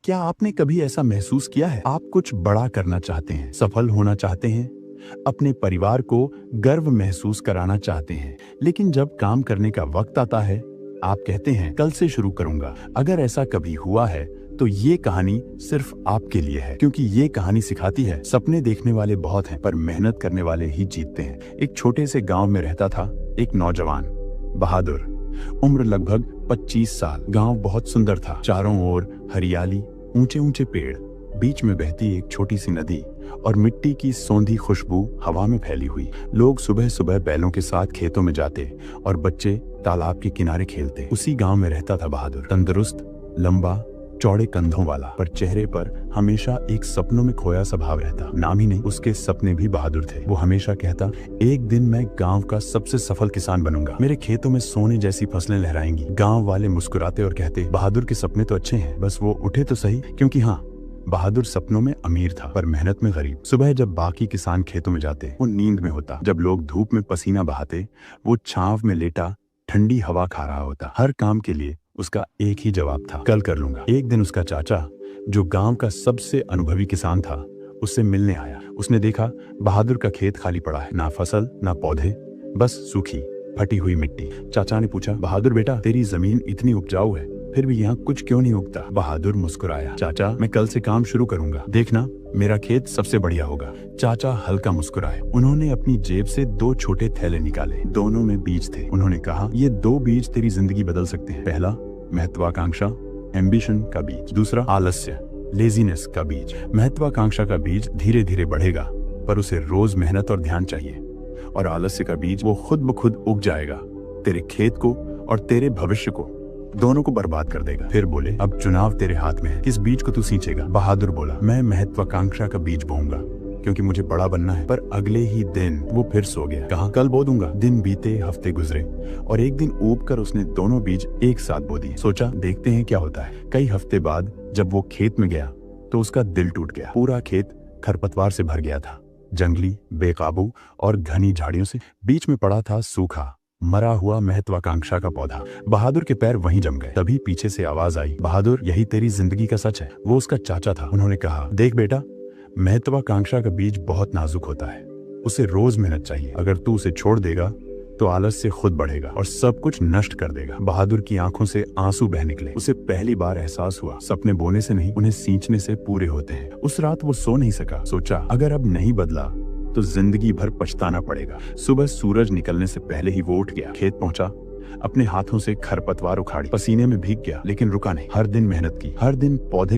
क्या आपने कभी ऐसा महसूस किया है? आप कुछ बड़ा करना चाहते हैं, सफल होना चाहते हैं, अपने परिवार को गर्व महसूस कराना चाहते हैं, लेकिन जब काम करने का वक्त आता है, आप कहते हैं कल से शुरू करूंगा। अगर ऐसा कभी हुआ है तो ये कहानी सिर्फ आपके लिए है, क्योंकि ये कहानी सिखाती है सपने देखने वाले बहुत हैं पर मेहनत करने वाले ही जीतते हैं। एक छोटे से गांव में रहता था एक नौजवान, बहादुर। उम्र लगभग 25 साल। गांव बहुत सुंदर था, चारों ओर हरियाली, ऊंचे ऊंचे पेड़, बीच में बहती एक छोटी सी नदी और मिट्टी की सौंधी खुशबू हवा में फैली हुई। लोग सुबह सुबह बैलों के साथ खेतों में जाते और बच्चे तालाब के किनारे खेलते। उसी गांव में रहता था बहादुर, तंदुरुस्त, लंबा, चौड़े कंधों वाला, पर चेहरे पर हमेशा एक सपनों में खोया सा भाव रहता। नाम ही नहीं, उसके सपने भी बहादुर थे। वो हमेशा कहता, एक दिन मैं गांव का सबसे सफल किसान बनूंगा, मेरे खेतों में सोने जैसी फसलें लहराएंगी। गांव वाले मुस्कुराते और कहते, बहादुर के सपने तो अच्छे हैं, बस वो उठे तो सही। क्योंकि हाँ, बहादुर सपनों में अमीर था पर मेहनत में गरीब। सुबह जब बाकी किसान खेतों में जाते, वो नींद में होता। जब लोग धूप में पसीना बहाते, वो छांव में लेटा ठंडी हवा खा रहा होता। हर काम के लिए उसका एक ही जवाब था, कल कर लूंगा। एक दिन उसका चाचा, जो गांव का सबसे अनुभवी किसान था, उससे मिलने आया। उसने देखा बहादुर का खेत खाली पड़ा है, ना फसल ना पौधे, बस सूखी फटी हुई मिट्टी। चाचा ने पूछा, बहादुर बेटा, तेरी जमीन इतनी उपजाऊ है, फिर भी यहाँ कुछ क्यों नहीं उगता? बहादुर मुस्कुराया, चाचा मैं कल से काम शुरू करूंगा, देखना मेरा खेत सबसे बढ़िया होगा। चाचा हल्का मुस्कुराए। उन्होंने अपनी जेब से 2 छोटे थैले निकाले, दोनों में बीज थे। उन्होंने कहा, ये 2 बीज तेरी जिंदगी बदल सकते हैं। पहला, महत्वाकांक्षा, एम्बिशन का बीज। दूसरा, आलस्य, लेजीनेस का बीज। महत्वाकांक्षा का बीज धीरे धीरे बढ़ेगा, पर उसे रोज मेहनत और ध्यान चाहिए। और आलस्य का बीज, वो खुद ब खुद उग जाएगा, तेरे खेत को और तेरे भविष्य को, दोनों को बर्बाद कर देगा। फिर बोले, अब चुनाव तेरे हाथ में है, किस बीज को तू सींचेगा? बहादुर बोला, मैं महत्वाकांक्षा का बीज बोऊंगा, क्योंकि मुझे बड़ा बनना है। पर अगले ही दिन वो फिर सो गया। कहा, कल बो दूंगा। दिन बीते, हफ्ते गुजरे और एक दिन ऊब कर उसने दोनों बीज एक साथ बो दिए। सोचा, देखते हैं क्या होता है। कई हफ्ते बाद जब वो खेत में गया तो उसका दिल टूट गया। पूरा खेत खरपतवार से भर गया था, जंगली, बेकाबू और घनी झाड़ियों से। बीच में पड़ा था सूखा, मरा हुआ महत्वाकांक्षा का पौधा। बहादुर के पैर वहीं जम गए। तभी पीछे से आवाज आई, बहादुर, यही तेरी जिंदगी का सच है। वो उसका चाचा था। उन्होंने कहा, देख बेटा, महत्वाकांक्षा का बीज बहुत नाजुक होता है, उसे रोज मेहनत चाहिए। अगर तू उसे छोड़ देगा तो आलस्य खुद बढ़ेगा और सब कुछ नष्ट कर देगा। बहादुर की आंखों से आंसू बह निकले। उसे पहली बार एहसास हुआ, सपने बोने से नहीं, उन्हें सींचने से पूरे होते हैं। उस रात वो सो नहीं सका। सोचा, अगर अब नहीं बदला तो जिंदगी भर पछताना पड़ेगा। सुबह सूरज निकलने से पहले ही वो उठ गया, खेत पहुंचा, अपने हाथों से खरपतवार उखाड़ी, पसीने में भीग गया, लेकिन रुका नहीं। हर दिन मेहनत की, हर दिन पौधे